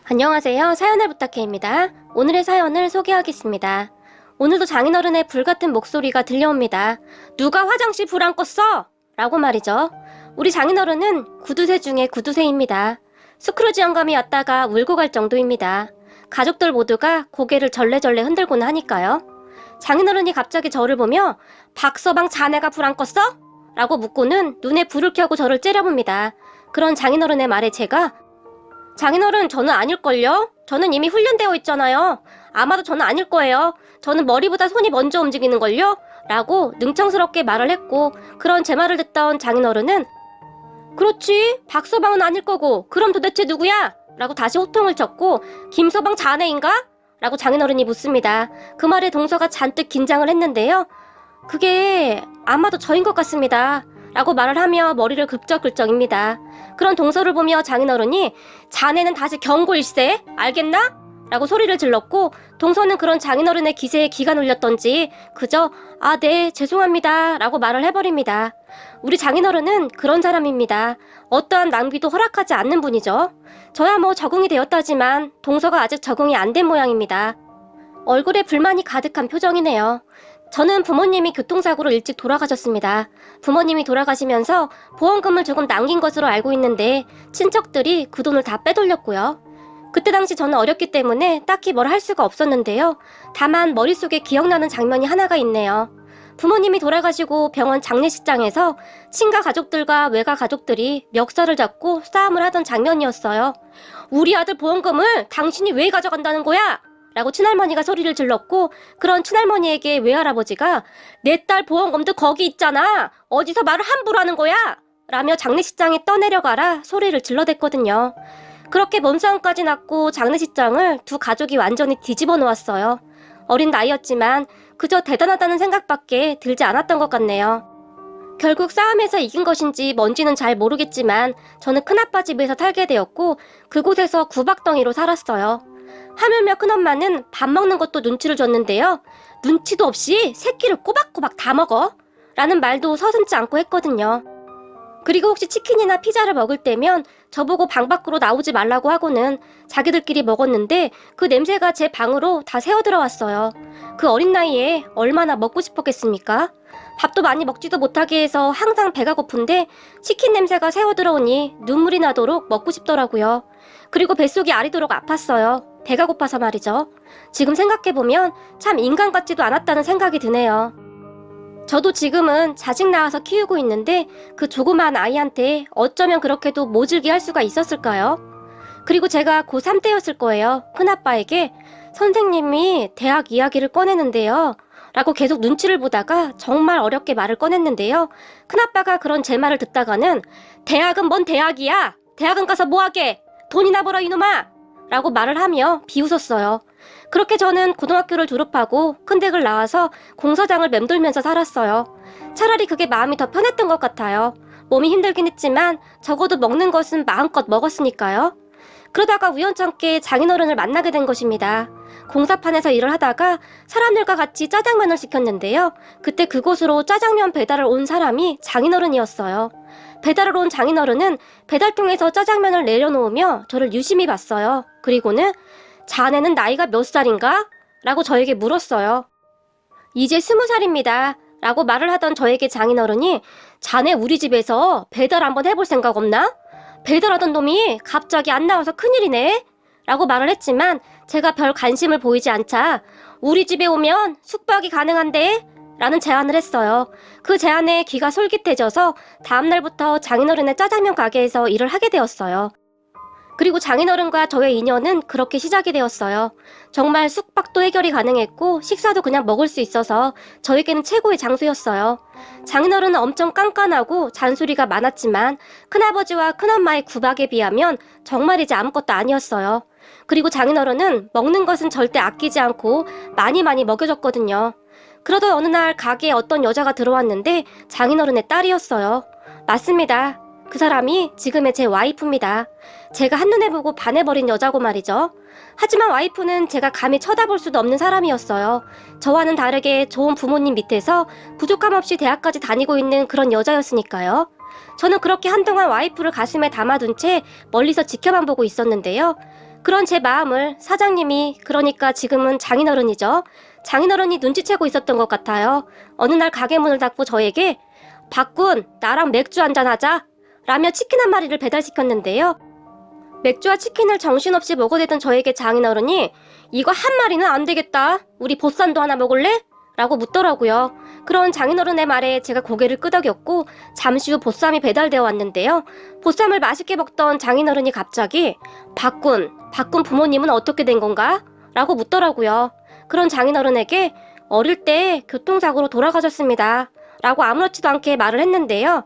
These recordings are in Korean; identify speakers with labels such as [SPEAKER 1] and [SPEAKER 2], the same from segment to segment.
[SPEAKER 1] 안녕하세요. 사연을 부탁해입니다. 오늘의 사연을 소개하겠습니다. 오늘도 장인어른의 불같은 목소리가 들려옵니다. 누가 화장실 불 안 껐어? 라고 말이죠. 우리 장인어른은 구두쇠 중에 구두쇠입니다. 스크루지 영감이 왔다가 울고 갈 정도입니다. 가족들 모두가 고개를 절레절레 흔들고는 하니까요. 장인어른이 갑자기 저를 보며 박서방 자네가 불 안 껐어? 라고 묻고는 눈에 불을 켜고 저를 째려봅니다. 그런 장인어른의 말에 제가 장인어른, 저는 아닐걸요? 저는 이미 훈련되어 있잖아요. 아마도 저는 아닐 거예요. 저는 머리보다 손이 먼저 움직이는걸요? 라고 능청스럽게 말을 했고, 그런 제 말을 듣던 장인어른은 그렇지, 박서방은 아닐 거고 그럼 도대체 누구야? 라고 다시 호통을 쳤고, 김서방 자네인가? 라고 장인어른이 묻습니다. 그 말에 동서가 잔뜩 긴장을 했는데요. 그게 아마도 저인 것 같습니다. 라고 말을 하며 머리를 긁적긁적입니다. 그런 동서를 보며 장인어른이 자네는 다시 경고일세? 알겠나? 라고 소리를 질렀고, 동서는 그런 장인어른의 기세에 기가 눌렸던지 그저 네, 죄송합니다 라고 말을 해버립니다. 우리 장인어른은 그런 사람입니다. 어떠한 낭비도 허락하지 않는 분이죠. 저야 뭐 적응이 되었다지만 동서가 아직 적응이 안 된 모양입니다. 얼굴에 불만이 가득한 표정이네요. 저는 부모님이 교통사고로 일찍 돌아가셨습니다. 부모님이 돌아가시면서 보험금을 조금 남긴 것으로 알고 있는데 친척들이 그 돈을 다 빼돌렸고요. 그때 당시 저는 어렸기 때문에 딱히 뭘 할 수가 없었는데요. 다만 머릿속에 기억나는 장면이 하나가 있네요. 부모님이 돌아가시고 병원 장례식장에서 친가 가족들과 외가 가족들이 멱살을 잡고 싸움을 하던 장면이었어요. 우리 아들 보험금을 당신이 왜 가져간다는 거야? 라고 친할머니가 소리를 질렀고, 그런 친할머니에게 외할아버지가 내 딸 보험금도 거기 있잖아. 어디서 말을 함부로 하는 거야? 라며 장례식장에 떠내려가라 소리를 질러댔거든요. 그렇게 몸싸움까지 났고 장례식장을 두 가족이 완전히 뒤집어 놓았어요. 어린 나이였지만 그저 대단하다는 생각밖에 들지 않았던 것 같네요. 결국 싸움에서 이긴 것인지 뭔지는 잘 모르겠지만 저는 큰아빠 집에서 살게 되었고 그곳에서 구박덩이로 살았어요. 하물며 큰엄마는 밥 먹는 것도 눈치를 줬는데요. 눈치도 없이 새끼를 꼬박꼬박 다 먹어 라는 말도 서슴지 않고 했거든요. 그리고 혹시 치킨이나 피자를 먹을 때면 저보고 방 밖으로 나오지 말라고 하고는 자기들끼리 먹었는데 그 냄새가 제 방으로 다 새어 들어왔어요. 그 어린 나이에 얼마나 먹고 싶었겠습니까? 밥도 많이 먹지도 못하게 해서 항상 배가 고픈데 치킨 냄새가 새어 들어오니 눈물이 나도록 먹고 싶더라고요. 그리고 뱃속이 아리도록 아팠어요. 배가 고파서 말이죠. 지금 생각해보면 참 인간 같지도 않았다는 생각이 드네요. 저도 지금은 자식 낳아서 키우고 있는데 그 조그만 아이한테 어쩌면 그렇게도 모질게 할 수가 있었을까요? 그리고 제가 고3 때였을 거예요. 큰아빠에게 선생님이 대학 이야기를 꺼내는데요. 라고 계속 눈치를 보다가 정말 어렵게 말을 꺼냈는데요. 큰아빠가 그런 제 말을 듣다가는 대학은 뭔 대학이야? 대학은 가서 뭐하게? 돈이나 벌어 이놈아! 라고 말을 하며 비웃었어요. 그렇게 저는 고등학교를 졸업하고 큰 댁을 나와서 공사장을 맴돌면서 살았어요. 차라리 그게 마음이 더 편했던 것 같아요. 몸이 힘들긴 했지만 적어도 먹는 것은 마음껏 먹었으니까요. 그러다가 우연찮게 장인어른을 만나게 된 것입니다. 공사판에서 일을 하다가 사람들과 같이 짜장면을 시켰는데요. 그때 그곳으로 짜장면 배달을 온 사람이 장인어른이었어요. 배달을 온 장인어른은 배달통에서 짜장면을 내려놓으며 저를 유심히 봤어요. 그리고는 자네는 나이가 몇 살인가? 라고 저에게 물었어요. 이제 20살입니다. 라고 말을 하던 저에게 장인어른이 자네 우리 집에서 배달 한번 해볼 생각 없나? 배달하던 놈이 갑자기 안 나와서 큰일이네? 라고 말을 했지만 제가 별 관심을 보이지 않자 우리 집에 오면 숙박이 가능한데? 라는 제안을 했어요. 그 제안에 귀가 솔깃해져서 다음날부터 장인어른의 짜장면 가게에서 일을 하게 되었어요. 그리고 장인어른과 저의 인연은 그렇게 시작이 되었어요. 정말 숙박도 해결이 가능했고 식사도 그냥 먹을 수 있어서 저에게는 최고의 장소였어요. 장인어른은 엄청 깐깐하고 잔소리가 많았지만 큰아버지와 큰엄마의 구박에 비하면 정말이지 아무것도 아니었어요. 그리고 장인어른은 먹는 것은 절대 아끼지 않고 많이 먹여줬거든요. 그러던 어느 날 가게에 어떤 여자가 들어왔는데 장인어른의 딸이었어요. 맞습니다. 그 사람이 지금의 제 와이프입니다. 제가 한눈에 보고 반해버린 여자고 말이죠. 하지만 와이프는 제가 감히 쳐다볼 수도 없는 사람이었어요. 저와는 다르게 좋은 부모님 밑에서 부족함 없이 대학까지 다니고 있는 그런 여자였으니까요. 저는 그렇게 한동안 와이프를 가슴에 담아둔 채 멀리서 지켜만 보고 있었는데요. 그런 제 마음을 사장님이, 그러니까 지금은 장인어른이죠. 장인어른이 눈치채고 있었던 것 같아요. 어느 날 가게 문을 닫고 저에게 박군, 나랑 맥주 한잔 하자 라며 치킨 한 마리를 배달시켰는데요. 맥주와 치킨을 정신없이 먹어대던 저에게 장인어른이 이거 한 마리는 안 되겠다. 우리 보쌈도 하나 먹을래? 라고 묻더라고요. 그런 장인어른의 말에 제가 고개를 끄덕였고 잠시 후 보쌈이 배달되어 왔는데요. 보쌈을 맛있게 먹던 장인어른이 갑자기 박군 부모님은 어떻게 된 건가? 라고 묻더라고요. 그런 장인어른에게 어릴 때 교통사고로 돌아가셨습니다. 라고 아무렇지도 않게 말을 했는데요.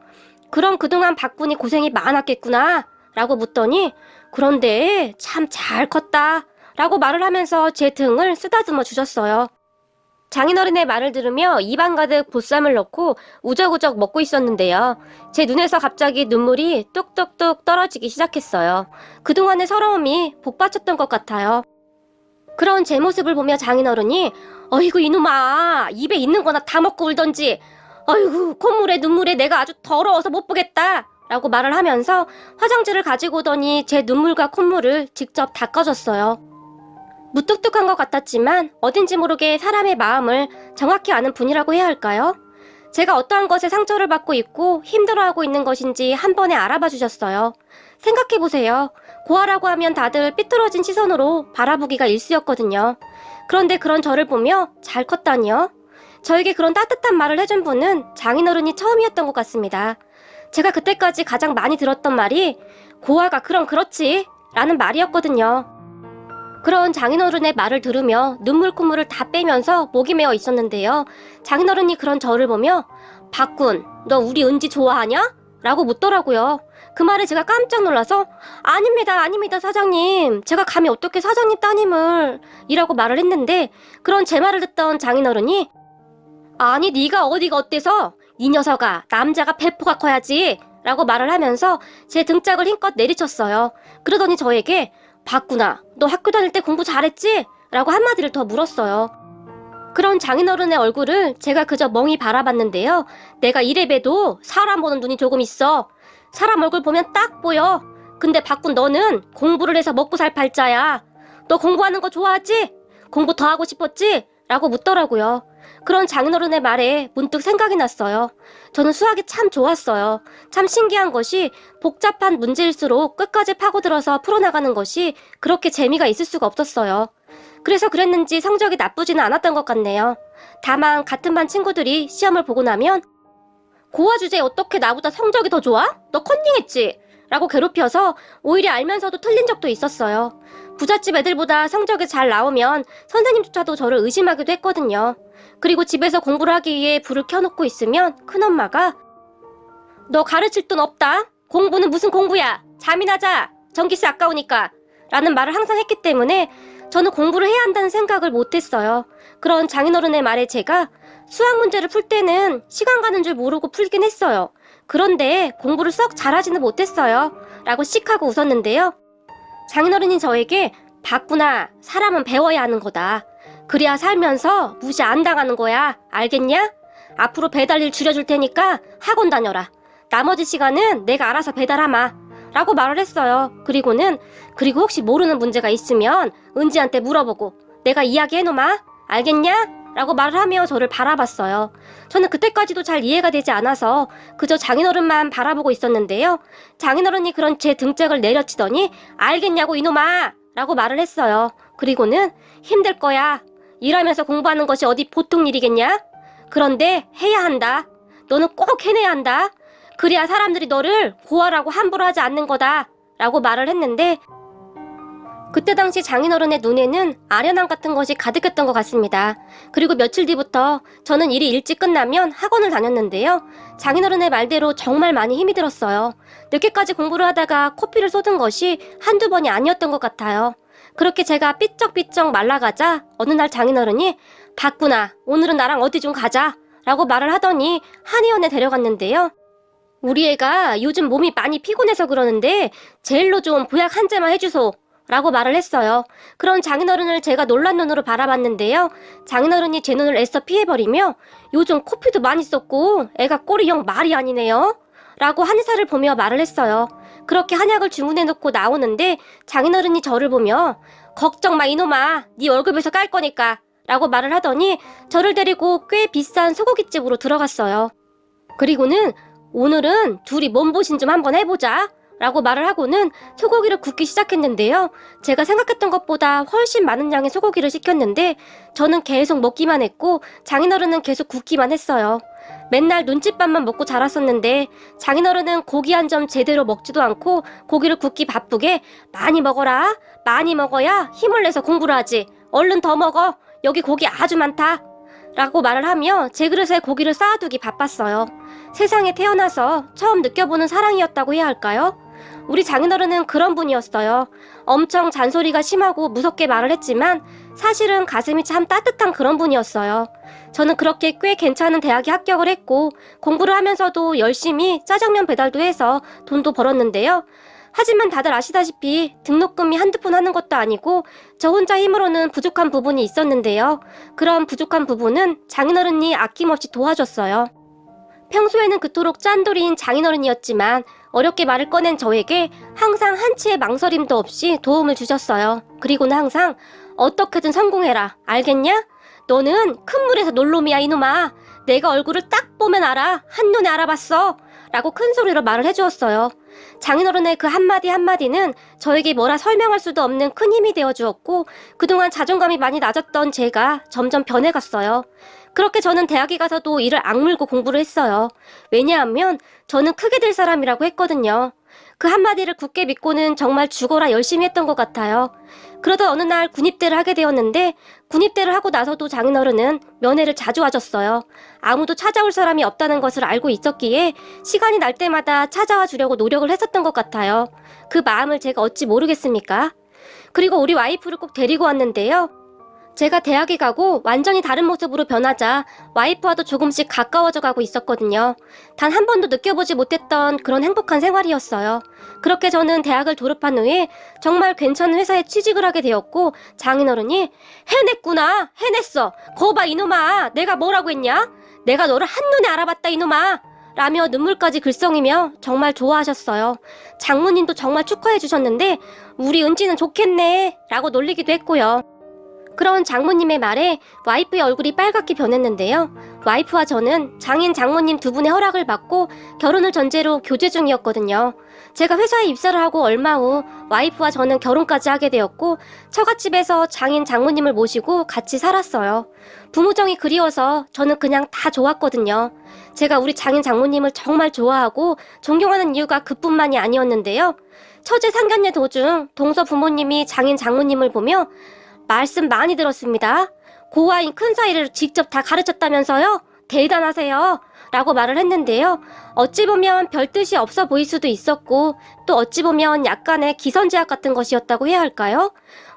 [SPEAKER 1] 그럼 그동안 박군이 고생이 많았겠구나. 라고 묻더니 그런데 참 잘 컸다. 라고 말을 하면서 제 등을 쓰다듬어 주셨어요. 장인어른의 말을 들으며 입안 가득 보쌈을 넣고 우적우적 먹고 있었는데요. 제 눈에서 갑자기 눈물이 뚝뚝뚝 떨어지기 시작했어요. 그동안의 서러움이 복받쳤던 것 같아요. 그런 제 모습을 보며 장인어른이 어이구 이놈아, 입에 있는 거나 다 먹고 울던지, 어이구 콧물에 눈물에 내가 아주 더러워서 못 보겠다 라고 말을 하면서 화장지를 가지고 오더니 제 눈물과 콧물을 직접 닦아줬어요. 무뚝뚝한 것 같았지만 어딘지 모르게 사람의 마음을 정확히 아는 분이라고 해야 할까요? 제가 어떠한 것에 상처를 받고 있고 힘들어하고 있는 것인지 한 번에 알아봐 주셨어요. 생각해보세요. 고아라고 하면 다들 삐뚤어진 시선으로 바라보기가 일쑤였거든요. 그런데 그런 저를 보며 잘 컸다니요? 저에게 그런 따뜻한 말을 해준 분은 장인어른이 처음이었던 것 같습니다. 제가 그때까지 가장 많이 들었던 말이 고아가 그럼 그렇지 라는 말이었거든요. 그런 장인어른의 말을 들으며 눈물 콧물을 다 빼면서 목이 메어 있었는데요. 장인어른이 그런 저를 보며 박군, 너 우리 은지 좋아하냐? 라고 묻더라고요. 그 말에 제가 깜짝 놀라서 아닙니다 사장님. 제가 감히 어떻게 사장님 따님을 이라고 말을 했는데 그런 제 말을 듣던 장인어른이 아니 네가 어디가 어때서? 이 녀석아, 남자가 배포가 커야지 라고 말을 하면서 제 등짝을 힘껏 내리쳤어요. 그러더니 저에게 박구나, 너 학교 다닐 때 공부 잘했지? 라고 한마디를 더 물었어요. 그런 장인어른의 얼굴을 제가 그저 멍이 바라봤는데요. 내가 이래봬도 사람 보는 눈이 조금 있어. 사람 얼굴 보면 딱 보여. 근데 박군 너는 공부를 해서 먹고 살 팔자야. 너 공부하는 거 좋아하지? 공부 더 하고 싶었지? 라고 묻더라고요. 그런 장인어른의 말에 문득 생각이 났어요. 저는 수학이 참 좋았어요. 참 신기한 것이 복잡한 문제일수록 끝까지 파고들어서 풀어나가는 것이 그렇게 재미가 있을 수가 없었어요. 그래서 그랬는지 성적이 나쁘지는 않았던 것 같네요. 다만 같은 반 친구들이 시험을 보고 나면 고아 주제에 어떻게 나보다 성적이 더 좋아? 너 컨닝했지? 라고 괴롭혀서 오히려 알면서도 틀린 적도 있었어요. 부잣집 애들보다 성적이 잘 나오면 선생님조차도 저를 의심하기도 했거든요. 그리고 집에서 공부를 하기 위해 불을 켜놓고 있으면 큰엄마가 너 가르칠 돈 없다. 공부는 무슨 공부야. 잠이나 자. 전기세 아까우니까. 라는 말을 항상 했기 때문에 저는 공부를 해야 한다는 생각을 못했어요. 그런 장인어른의 말에 제가 수학 문제를 풀 때는 시간 가는 줄 모르고 풀긴 했어요. 그런데 공부를 썩 잘하지는 못했어요. 라고 씩 하고 웃었는데요. 장인어른이 저에게 봤구나. 사람은 배워야 하는 거다. 그래야 살면서 무시 안 당하는 거야. 알겠냐? 앞으로 배달일 줄여줄 테니까 학원 다녀라. 나머지 시간은 내가 알아서 배달하마. 라고 말을 했어요. 그리고 혹시 모르는 문제가 있으면 은지한테 물어보고 내가 이야기해놓마. 알겠냐? 라고 말을 하며 저를 바라봤어요. 저는 그때까지도 잘 이해가 되지 않아서 그저 장인어른만 바라보고 있었는데요. 장인어른이 그런 제 등짝을 내려치더니 알겠냐고 이놈아! 라고 말을 했어요. 그리고는 힘들 거야. 일하면서 공부하는 것이 어디 보통 일이겠냐? 그런데 해야 한다. 너는 꼭 해내야 한다. 그래야 사람들이 너를 고아라고 함부로 하지 않는 거다. 라고 말을 했는데 그때 당시 장인어른의 눈에는 아련함 같은 것이 가득했던 것 같습니다. 그리고 며칠 뒤부터 저는 일이 일찍 끝나면 학원을 다녔는데요. 장인어른의 말대로 정말 많이 힘이 들었어요. 늦게까지 공부를 하다가 코피를 쏟은 것이 한두 번이 아니었던 것 같아요. 그렇게 제가 삐쩍삐쩍 말라가자 어느 날 장인어른이 봤구나. 오늘은 나랑 어디 좀 가자. 라고 말을 하더니 한의원에 데려갔는데요. 우리 애가 요즘 몸이 많이 피곤해서 그러는데 제일로 좋은 보약 한 잔만 해주소. 라고 말을 했어요. 그런 장인어른을 제가 놀란 눈으로 바라봤는데요. 장인어른이 제 눈을 애써 피해버리며 요즘 코피도 많이 썼고 애가 꼴이 영 말이 아니네요. 라고 한의사를 보며 말을 했어요. 그렇게 한약을 주문해 놓고 나오는데 장인어른이 저를 보며 걱정 마 이놈아, 네 월급에서 깔 거니까 라고 말을 하더니 저를 데리고 꽤 비싼 소고기집으로 들어갔어요. 그리고는 오늘은 둘이 몸보신 좀 한번 해보자 라고 말을 하고는 소고기를 굽기 시작했는데요. 제가 생각했던 것보다 훨씬 많은 양의 소고기를 시켰는데 저는 계속 먹기만 했고 장인어른은 계속 굽기만 했어요. 맨날 눈칫밥만 먹고 자랐었는데 장인어른은 고기 한 점 제대로 먹지도 않고 고기를 굽기 바쁘게 많이 먹어라, 많이 먹어야 힘을 내서 공부를 하지, 얼른 더 먹어, 여기 고기 아주 많다 라고 말을 하며 제 그릇에 고기를 쌓아두기 바빴어요. 세상에 태어나서 처음 느껴보는 사랑이었다고 해야 할까요? 우리 장인어른은 그런 분이었어요. 엄청 잔소리가 심하고 무섭게 말을 했지만 사실은 가슴이 참 따뜻한 그런 분이었어요. 저는 그렇게 꽤 괜찮은 대학에 합격을 했고 공부를 하면서도 열심히 짜장면 배달도 해서 돈도 벌었는데요. 하지만 다들 아시다시피 등록금이 한두 푼 하는 것도 아니고 저 혼자 힘으로는 부족한 부분이 있었는데요. 그런 부족한 부분은 장인어른이 아낌없이 도와줬어요. 평소에는 그토록 짠돌이인 장인어른이었지만 어렵게 말을 꺼낸 저에게 항상 한치의 망설임도 없이 도움을 주셨어요. 그리고는 항상 어떻게든 성공해라, 알겠냐? 너는 큰 물에서 놀놈이야 이놈아. 내가 얼굴을 딱 보면 알아. 한눈에 알아봤어 라고 큰 소리로 말을 해주었어요. 장인어른의 그 한마디 한마디는 저에게 뭐라 설명할 수도 없는 큰 힘이 되어주었고 그동안 자존감이 많이 낮았던 제가 점점 변해갔어요. 그렇게 저는 대학에 가서도 이를 악물고 공부를 했어요. 왜냐하면 저는 크게 될 사람이라고 했거든요. 그 한마디를 굳게 믿고는 정말 죽어라 열심히 했던 것 같아요. 그러다 어느 날 군입대를 하게 되었는데 군입대를 하고 나서도 장인어른은 면회를 자주 와줬어요. 아무도 찾아올 사람이 없다는 것을 알고 있었기에 시간이 날 때마다 찾아와 주려고 노력을 했었던 것 같아요. 그 마음을 제가 어찌 모르겠습니까? 그리고 우리 와이프를 꼭 데리고 왔는데요. 제가 대학에 가고 완전히 다른 모습으로 변하자 와이프와도 조금씩 가까워져 가고 있었거든요. 단 한 번도 느껴보지 못했던 그런 행복한 생활이었어요. 그렇게 저는 대학을 졸업한 후에 정말 괜찮은 회사에 취직을 하게 되었고 장인어른이 해냈구나, 해냈어, 거봐 이놈아, 내가 뭐라고 했냐? 내가 너를 한눈에 알아봤다 이놈아 라며 눈물까지 글썽이며 정말 좋아하셨어요. 장모님도 정말 축하해 주셨는데 우리 은지는 좋겠네 라고 놀리기도 했고요. 그런 장모님의 말에 와이프의 얼굴이 빨갛게 변했는데요. 와이프와 저는 장인 장모님 두 분의 허락을 받고 결혼을 전제로 교제 중이었거든요. 제가 회사에 입사를 하고 얼마 후 와이프와 저는 결혼까지 하게 되었고 처갓집에서 장인 장모님을 모시고 같이 살았어요. 부모정이 그리워서 저는 그냥 다 좋았거든요. 제가 우리 장인 장모님을 정말 좋아하고 존경하는 이유가 그뿐만이 아니었는데요. 처제 상견례 도중 동서 부모님이 장인 장모님을 보며 말씀 많이 들었습니다. 고아인 큰 사이를 직접 다 가르쳤다면서요? 대단하세요 라고 말을 했는데요. 어찌 보면 별 뜻이 없어 보일 수도 있었고 또 어찌 보면 약간의 기선제압 같은 것이었다고 해야 할까요?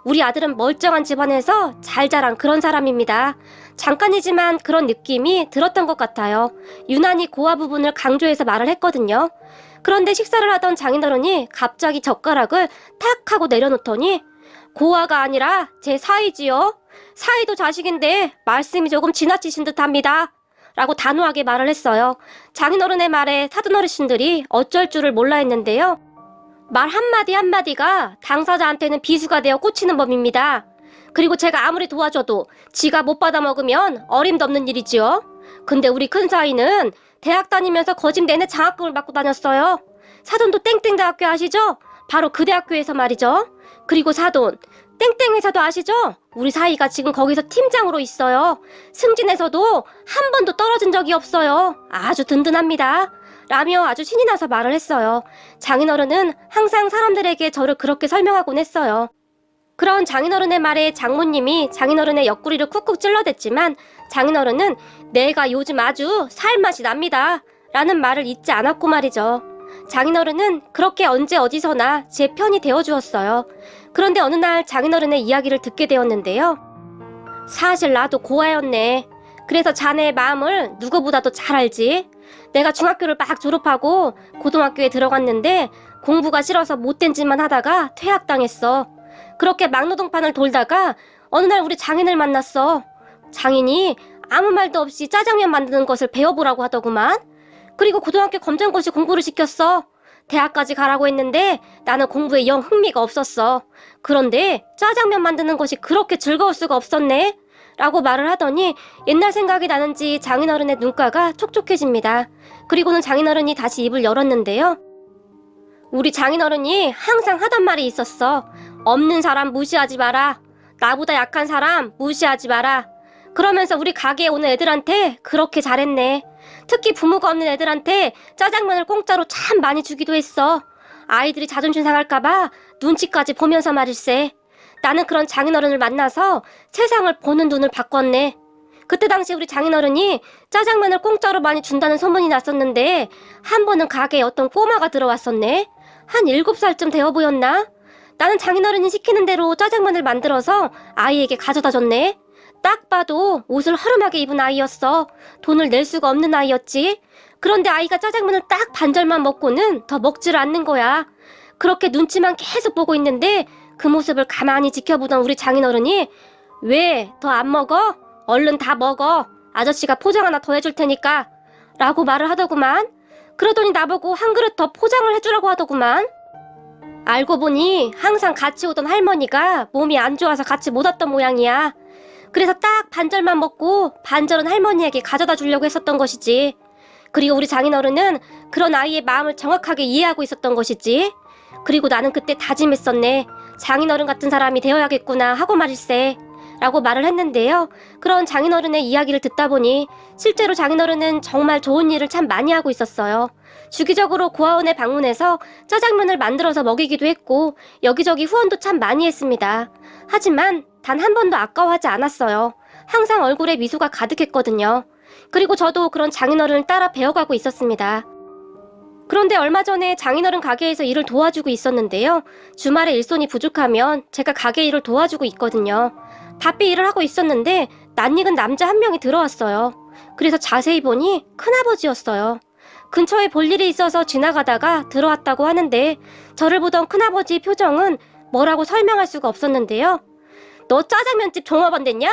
[SPEAKER 1] 우리 아들은 멀쩡한 집안에서 잘 자란 그런 사람입니다. 잠깐이지만 그런 느낌이 들었던 것 같아요. 유난히 고아 부분을 강조해서 말을 했거든요. 그런데 식사를 하던 장인어른이 갑자기 젓가락을 탁 하고 내려놓더니 고아가 아니라 제 사이지요. 사이도 자식인데 말씀이 조금 지나치신 듯합니다 라고 단호하게 말을 했어요. 장인어른의 말에 사돈어르신들이 어쩔 줄을 몰라 했는데요. 말 한마디 한마디가 당사자한테는 비수가 되어 꽂히는 법입니다. 그리고 제가 아무리 도와줘도 지가 못 받아먹으면 어림도 없는 일이지요. 근데 우리 큰사위는 대학 다니면서 거짓 내내 장학금을 받고 다녔어요. 사돈도 땡땡대학교 아시죠? 바로 그 대학교에서 말이죠. 그리고 사돈, 땡땡 회사도 아시죠? 우리 사이가 지금 거기서 팀장으로 있어요. 승진에서도 한 번도 떨어진 적이 없어요. 아주 든든합니다 라며 아주 신이 나서 말을 했어요. 장인어른은 항상 사람들에게 저를 그렇게 설명하곤 했어요. 그런 장인어른의 말에 장모님이 장인어른의 옆구리를 쿡쿡 찔러댔지만 장인어른은 내가 요즘 아주 살맛이 납니다 라는 말을 잊지 않았고 말이죠. 장인어른은 그렇게 언제 어디서나 제 편이 되어주었어요. 그런데 어느 날 장인어른의 이야기를 듣게 되었는데요. 사실 나도 고아였네. 그래서 자네의 마음을 누구보다도 잘 알지. 내가 중학교를 막 졸업하고 고등학교에 들어갔는데 공부가 싫어서 못된 짓만 하다가 퇴학당했어. 그렇게 막노동판을 돌다가 어느 날 우리 장인을 만났어. 장인이 아무 말도 없이 짜장면 만드는 것을 배워보라고 하더구만. 그리고 고등학교 검정고시 공부를 시켰어. 대학까지 가라고 했는데 나는 공부에 영 흥미가 없었어. 그런데 짜장면 만드는 것이 그렇게 즐거울 수가 없었네. 라고 말을 하더니 옛날 생각이 나는지 장인어른의 눈가가 촉촉해집니다. 그리고는 장인어른이 다시 입을 열었는데요. 우리 장인어른이 항상 하던 말이 있었어. 없는 사람 무시하지 마라. 나보다 약한 사람 무시하지 마라. 그러면서 우리 가게에 오는 애들한테 그렇게 잘했네. 특히 부모가 없는 애들한테 짜장면을 공짜로 참 많이 주기도 했어. 아이들이 자존심 상할까봐 눈치까지 보면서 말일세. 나는 그런 장인어른을 만나서 세상을 보는 눈을 바꿨네. 그때 당시 우리 장인어른이 짜장면을 공짜로 많이 준다는 소문이 났었는데 한 번은 가게에 어떤 꼬마가 들어왔었네. 한 7살쯤 되어 보였나? 나는 장인어른이 시키는 대로 짜장면을 만들어서 아이에게 가져다 줬네. 딱 봐도 옷을 허름하게 입은 아이였어. 돈을 낼 수가 없는 아이였지. 그런데 아이가 짜장면을 딱 반절만 먹고는 더 먹지를 않는 거야. 그렇게 눈치만 계속 보고 있는데 그 모습을 가만히 지켜보던 우리 장인어른이 왜 더 안 먹어? 얼른 다 먹어. 아저씨가 포장 하나 더 해줄 테니까. 라고 말을 하더구만. 그러더니 나보고 한 그릇 더 포장을 해주라고 하더구만. 알고 보니 항상 같이 오던 할머니가 몸이 안 좋아서 같이 못 왔던 모양이야. 그래서 딱 반절만 먹고 반절은 할머니에게 가져다 주려고 했었던 것이지. 그리고 우리 장인어른은 그런 아이의 마음을 정확하게 이해하고 있었던 것이지. 그리고 나는 그때 다짐했었네. 장인어른 같은 사람이 되어야겠구나 하고 말일세. 라고 말을 했는데요. 그런 장인어른의 이야기를 듣다 보니 실제로 장인어른은 정말 좋은 일을 참 많이 하고 있었어요. 주기적으로 고아원에 방문해서 짜장면을 만들어서 먹이기도 했고 여기저기 후원도 참 많이 했습니다. 하지만 단 한 번도 아까워하지 않았어요. 항상 얼굴에 미소가 가득했거든요. 그리고 저도 그런 장인어른을 따라 배워가고 있었습니다. 그런데 얼마 전에 장인어른 가게에서 일을 도와주고 있었는데요. 주말에 일손이 부족하면 제가 가게 일을 도와주고 있거든요. 바삐 일을 하고 있었는데 낯익은 남자 한 명이 들어왔어요. 그래서 자세히 보니 큰아버지였어요. 근처에 볼 일이 있어서 지나가다가 들어왔다고 하는데 저를 보던 큰아버지의 표정은 뭐라고 설명할 수가 없었는데요. 너 짜장면집 종업 안 됐냐?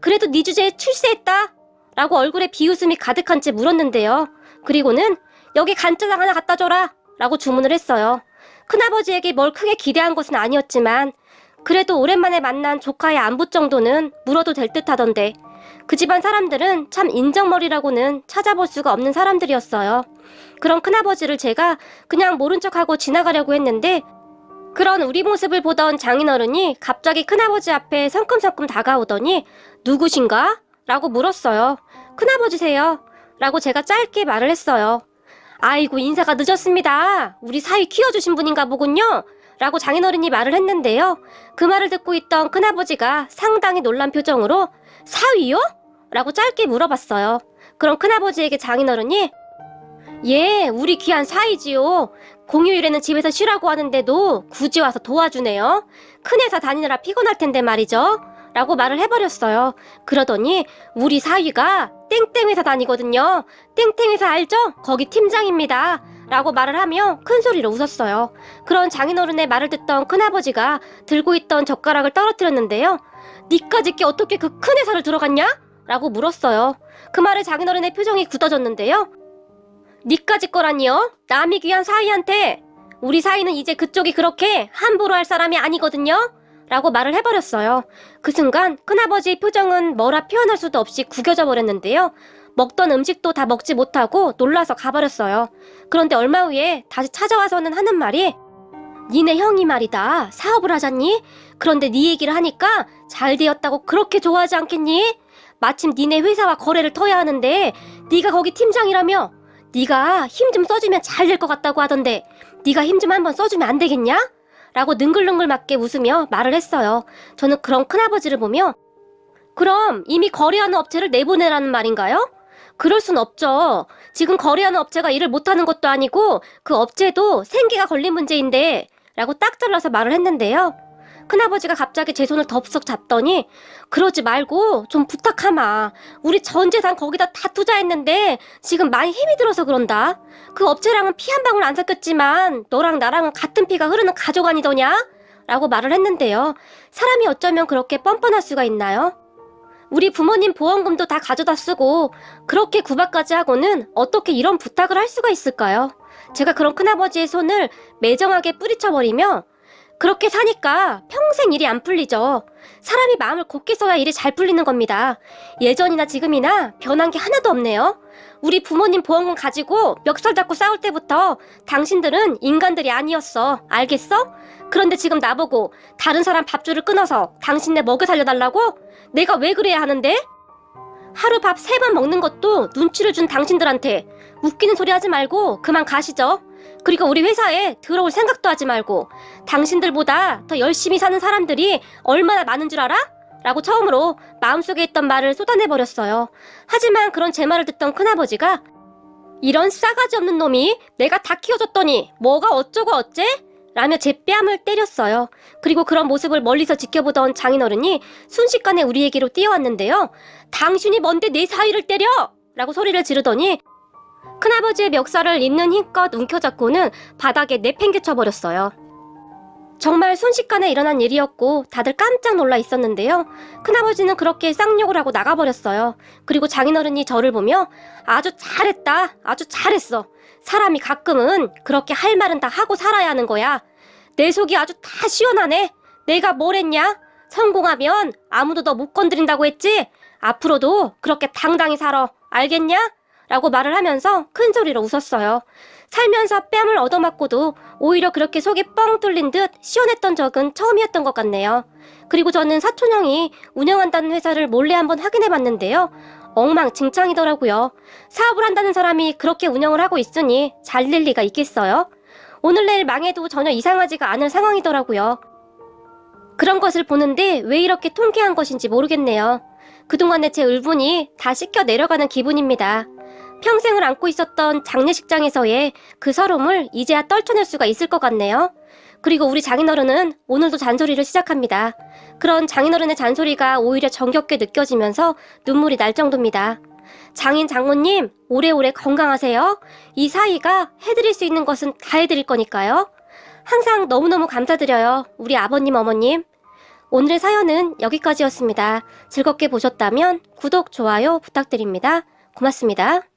[SPEAKER 1] 그래도 네 주제에 출세했다. 라고 얼굴에 비웃음이 가득한 채 물었는데요. 그리고는 여기 간짜장 하나 갖다 줘라. 라고 주문을 했어요. 큰아버지에게 뭘 크게 기대한 것은 아니었지만 그래도 오랜만에 만난 조카의 안부 정도는 물어도 될 듯 하던데 그 집안 사람들은 참 인정머리라고는 찾아볼 수가 없는 사람들이었어요. 그런 큰아버지를 제가 그냥 모른 척하고 지나가려고 했는데 그런 우리 모습을 보던 장인어른이 갑자기 큰아버지 앞에 성큼성큼 다가오더니 누구신가? 라고 물었어요. 큰아버지세요. 라고 제가 짧게 말을 했어요. 아이고 인사가 늦었습니다. 우리 사위 키워주신 분인가 보군요. 라고 장인어른이 말을 했는데요. 그 말을 듣고 있던 큰아버지가 상당히 놀란 표정으로 사위요? 라고 짧게 물어봤어요. 그럼 큰아버지에게 장인어른이 예, 우리 귀한 사위지요. 공휴일에는 집에서 쉬라고 하는데도 굳이 와서 도와주네요. 큰 회사 다니느라 피곤할 텐데 말이죠. 라고 말을 해버렸어요. 그러더니 우리 사위가 땡땡 회사 다니거든요. 땡땡 회사 알죠? 거기 팀장입니다. 라고 말을 하며 큰 소리로 웃었어요. 그런 장인어른의 말을 듣던 큰아버지가 들고 있던 젓가락을 떨어뜨렸는데요. 니까짓 게 어떻게 그 큰 회사를 들어갔냐? 라고 물었어요. 그 말에 장인어른의 표정이 굳어졌는데요. 니까짓 거라니요? 남이 귀한 사위한테 우리 사위는 이제 그쪽이 그렇게 함부로 할 사람이 아니거든요? 라고 말을 해버렸어요. 그 순간 큰아버지의 표정은 뭐라 표현할 수도 없이 구겨져 버렸는데요. 먹던 음식도 다 먹지 못하고 놀라서 가버렸어요. 그런데 얼마 후에 다시 찾아와서는 하는 말이 니네 형이 말이다. 사업을 하잖니? 그런데 네 얘기를 하니까 잘 되었다고 그렇게 좋아하지 않겠니? 마침 니네 회사와 거래를 터야 하는데 네가 거기 팀장이라며 네가 힘 좀 써주면 잘 될 것 같다고 하던데 네가 힘 좀 한번 써주면 안 되겠냐? 라고 능글능글 맞게 웃으며 말을 했어요. 저는 그런 큰아버지를 보며 그럼 이미 거래하는 업체를 내보내라는 말인가요? 그럴 순 없죠. 지금 거래하는 업체가 일을 못하는 것도 아니고 그 업체도 생계가 걸린 문제인데 라고 딱 잘라서 말을 했는데요. 큰아버지가 갑자기 제 손을 덥석 잡더니 그러지 말고 좀 부탁하마. 우리 전 재산 거기다 다 투자했는데 지금 많이 힘이 들어서 그런다. 그 업체랑은 피 한 방울 안 섞였지만 너랑 나랑은 같은 피가 흐르는 가족 아니더냐? 라고 말을 했는데요. 사람이 어쩌면 그렇게 뻔뻔할 수가 있나요? 우리 부모님 보험금도 다 가져다 쓰고 그렇게 구박까지 하고는 어떻게 이런 부탁을 할 수가 있을까요? 제가 그런 큰아버지의 손을 매정하게 뿌리쳐버리며 그렇게 사니까 평생 일이 안 풀리죠. 사람이 마음을 곱게 써야 일이 잘 풀리는 겁니다. 예전이나 지금이나 변한 게 하나도 없네요. 우리 부모님 보험금 가지고 멱살 잡고 싸울 때부터 당신들은 인간들이 아니었어. 알겠어? 그런데 지금 나보고 다른 사람 밥줄을 끊어서 당신네 먹여 살려달라고? 내가 왜 그래야 하는데? 하루 밥 3번 먹는 것도 눈치를 준 당신들한테 웃기는 소리 하지 말고 그만 가시죠. 그리고 우리 회사에 들어올 생각도 하지 말고 당신들보다 더 열심히 사는 사람들이 얼마나 많은 줄 알아? 라고 처음으로 마음속에 있던 말을 쏟아내버렸어요. 하지만 그런 제 말을 듣던 큰아버지가 이런 싸가지 없는 놈이 내가 다 키워줬더니 뭐가 어쩌고 어째? 라며 제 뺨을 때렸어요. 그리고 그런 모습을 멀리서 지켜보던 장인어른이 순식간에 우리에게로 뛰어왔는데요. 당신이 뭔데 내 사위를 때려! 라고 소리를 지르더니 큰아버지의 멱살을 있는 힘껏 움켜잡고는 바닥에 내팽개쳐버렸어요. 정말 순식간에 일어난 일이었고 다들 깜짝 놀라 있었는데요. 큰아버지는 그렇게 쌍욕을 하고 나가버렸어요. 그리고 장인어른이 저를 보며 아주 잘했다. 아주 잘했어. 사람이 가끔은 그렇게 할 말은 다 하고 살아야 하는 거야. 내 속이 아주 다 시원하네. 내가 뭘 했냐? 성공하면 아무도 너 못 건드린다고 했지? 앞으로도 그렇게 당당히 살아. 알겠냐? 라고 말을 하면서 큰 소리로 웃었어요. 살면서 뺨을 얻어맞고도 오히려 그렇게 속이 뻥 뚫린 듯 시원했던 적은 처음이었던 것 같네요. 그리고 저는 사촌형이 운영한다는 회사를 몰래 한번 확인해 봤는데요. 엉망진창이더라고요. 사업을 한다는 사람이 그렇게 운영을 하고 있으니 잘 될 리가 있겠어요? 오늘 내일 망해도 전혀 이상하지가 않을 상황이더라고요. 그런 것을 보는데 왜 이렇게 통쾌한 것인지 모르겠네요. 그동안의 제 울분이 다 씻겨 내려가는 기분입니다. 평생을 안고 있었던 장례식장에서의 그 서름을 이제야 떨쳐낼 수가 있을 것 같네요. 그리고 우리 장인어른은 오늘도 잔소리를 시작합니다. 그런 장인어른의 잔소리가 오히려 정겹게 느껴지면서 눈물이 날 정도입니다. 장인 장모님, 오래오래 건강하세요. 이 사이가 해드릴 수 있는 것은 다 해드릴 거니까요. 항상 너무너무 감사드려요. 우리 아버님, 어머님. 오늘의 사연은 여기까지였습니다. 즐겁게 보셨다면 구독, 좋아요 부탁드립니다. 고맙습니다.